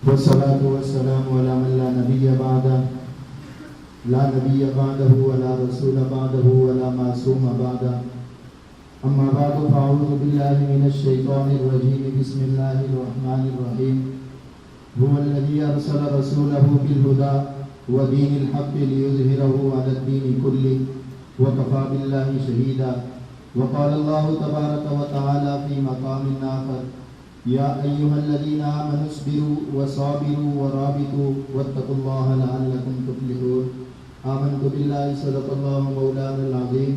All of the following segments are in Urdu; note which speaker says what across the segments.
Speaker 1: والصلاة والسلام على من لا نبي بعده ولا رسول بعده ولا معصوم بعده أما بعد فأعوذ بالله من الشيطان الرجيم بسم الله الرحمن الرحيم هو الذي أرسل رسوله بالهدى ودين الحق ليظهره على الدين كله وكفى بالله شهيدا وقال الله تبارك وتعالى في مقام آخر يا أيها الذين آمنوا اصبروا وصابروا ورابطوا واتقوا الله لعلكم تفلحون آمنت بالله صدق الله مولانا العظيم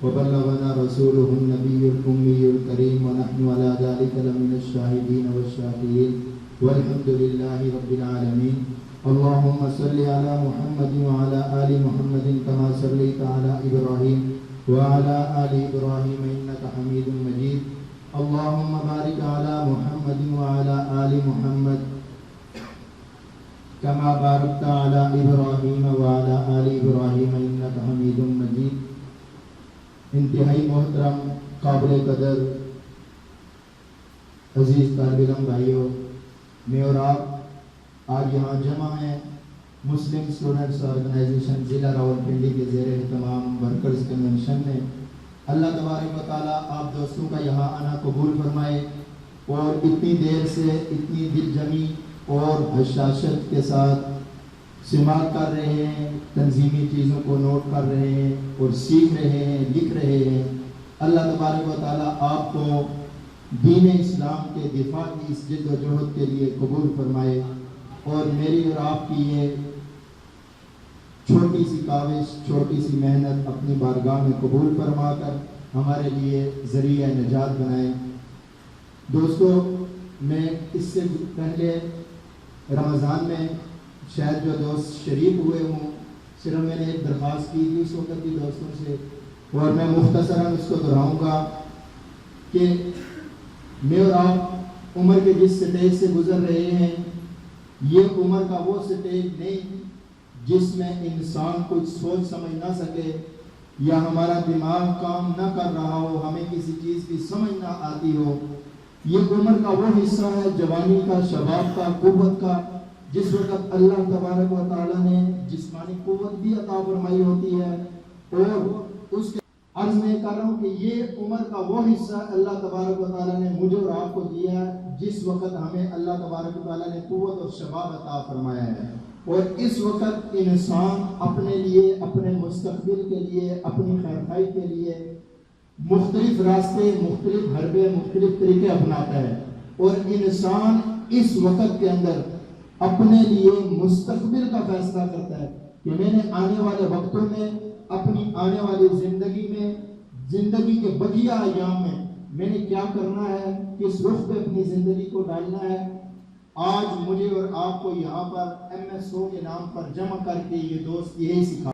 Speaker 1: وبلغنا رسوله النبي الأمي الكريم ونحن على ذلك لمن الشاهدين والشاكرين والحمد لله رب العالمين اللهم صل على محمد وعلى آل محمد كما صليت على إبراهيم وعلى آل إبراهيم إنك حميد مجيد اللهم بارك على محمد وعلى آل محمد كما باركت على إبراهيم وعلى آل إبراهيم إنك حميد مجيد انتہائی محترم قابل قدر عزیز طالب علم بھائیوں، میں اور آپ آج یہاں جمع ہیں مسلم اسٹوڈنٹس آرگنائزیشن ضلع راولپنڈی کے زیر اہتمام ورکرز کنونشن میں۔ اللہ تبارک و تعالیٰ آپ دوستوں کا یہاں آنا قبول فرمائے اور اتنی دیر سے اتنی دل جمی اور حشاشت کے ساتھ سماعت کر رہے ہیں، تنظیمی چیزوں کو نوٹ کر رہے ہیں اور سیکھ رہے ہیں، لکھ رہے ہیں۔ اللہ تبارک و تعالیٰ آپ کو دین اسلام کے دفاع کی اس جد و جہد کے لیے قبول فرمائے اور میری اور آپ کی یہ چھوٹی سی کاوش، چھوٹی سی محنت اپنی بارگاہ میں قبول فرما کر ہمارے لیے ذریعہ نجات بنائیں۔ دوستو، میں اس سے پہلے رمضان میں شاید جو دوست شریک ہوئے ہوں، صرف میں نے ایک درخواست کی تھی اس وقت بھی دوستوں سے، اور میں مختصراً اس کو دہراؤں گا کہ میں اور آپ عمر کے جس سٹیج سے گزر رہے ہیں، یہ عمر کا وہ سٹیج نہیں جس میں انسان کچھ سوچ سمجھ نہ سکے یا ہمارا دماغ کام نہ کر رہا ہو، ہمیں کسی چیز کی سمجھ نہ آتی ہو۔ یہ عمر کا وہ حصہ ہے جوانی کا، شباب کا، قوت کا، جس وقت اللہ تبارک و تعالیٰ نے جسمانی قوت بھی عطا فرمائی ہوتی ہے، اور اس کے عرض میں کر رہا ہوں کہ یہ عمر کا وہ حصہ اللہ تبارک و تعالیٰ نے مجھے اور آپ کو دیا ہے جس وقت ہمیں اللہ تبارک و تعالیٰ نے قوت اور شباب عطا فرمایا ہے، اور اس وقت انسان اپنے لیے، اپنے مستقبل کے لیے، اپنی خیرخواہی کے لیے مختلف راستے، مختلف حربے، مختلف طریقے اپناتا ہے، اور انسان اس وقت کے اندر اپنے لیے مستقبل کا فیصلہ کرتا ہے کہ میں نے آنے والے وقتوں میں، اپنی آنے والی زندگی میں، زندگی کے بقیہ ایام میں نے کیا کرنا ہے، کس رخ پہ اپنی زندگی کو ڈالنا ہے۔ آج مجھے اور آپ کو یہاں پر MSO کے نام پر جمع کر کے یہ دوست یہی سکھا